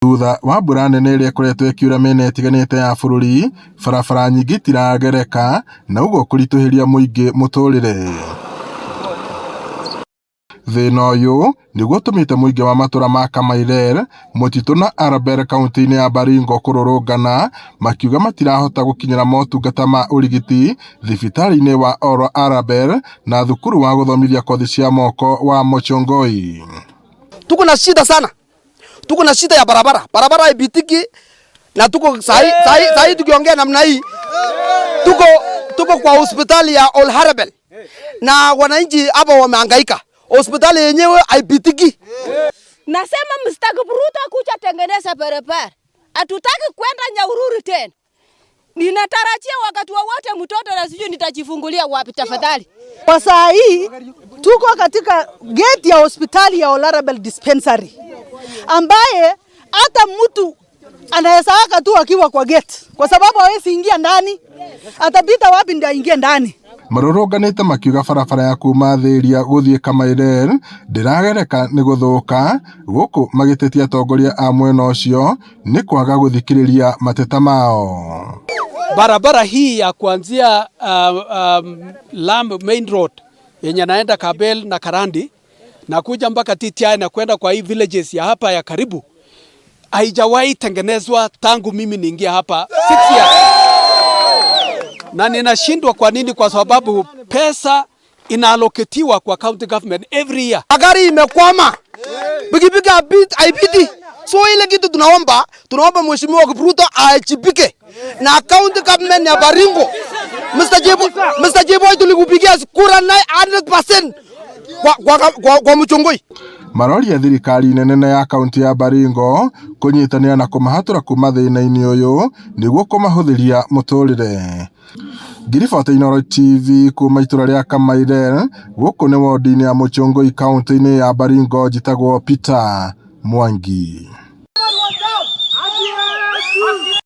Thutha wa mbura nene ĩrĩa ĩkoretwo ĩkiura mĩena ĩtiganĩte ya bũrũri, barabara nyingĩ itiragereka na ũguo kũritũhĩria mũingĩ mũtũrĩre. Thĩna ũyũ nĩguo ũtũmĩte mũingĩ wa matũra ma Kamairer, Mũtitũ na Arabel kaunti-inĩ ya Baringo kũrũrũngana, makiuga matirahota gũkinyĩra motungata ma ũrigiti thibitarĩ-inĩ wa Oro Arabel na thukuru wa gũthomithia kothi cia moko wa Mochongoi. Tuko na shida sana. Tuko na shida ya barabara. Barabara haipitiki na tuko sahi tukiongea namna hii. Tuko kwa hospitali ya Ol Arabel. Na wananchi hapa wamehangaika. Hospitali yenyewe haipitiki. Nasema mstaki Ruto kuja tengeneza barabara. Hatutaki kwenda Nyahururu tena. Ninatarajia wakati wowote mtoto na sijui nitajifungulia wapi tafadhali. Kwa saa hii tuko katika gate ya hospitali ya Ol Arabel dispensary, ambaye hata mtu anaweza aka tu akiwa kwa gate, kwa sababu hawezi ingia ndani. Atapita wapi ndio aingie ndani? Marũrũnganĩte makiuga barabara ya kuma Thĩria gũthiĩ Kamairer ndĩragereka nĩ gũthũka, gũkũ magĩtetia atongoria a mwena ũcio nĩ kwaga gũthikĩrĩria mateta mao. Barabara hii ya kuanzia Lamb Main Road yenye naenda Kabel na Karandi na kuja mpaka TTI na kwenda kwa hii villages ya hapa ya karibu haijawahi tengenezwa tangu mimi niingia hapa 6 years. Na ninashindwa kwa nini? Kwa sababu pesa inaaloketiwa kwa county government every year. Magari imekwama. Pikipiki haipiti. So ile kitu tunaomba mheshimiwa Ruto aachipike na county government ya Baringo. Mr. Jebo tulikupigia kura 100% kwa Mochongoi. Maroria thirikari nene ya kaunti ya Baringo kũnyitanĩra na kũmahatũra kuma thĩna-inĩ ũyũ nĩguo kũmahũthĩria mũtũrĩre. Ngiriboti Inooro TV kuma itũra rĩa Kamairer, gũkũ nĩ wodi-inĩ ya Mochongoi kaunti-inĩ ya Baringo, njĩtagwo Peter Mwangi.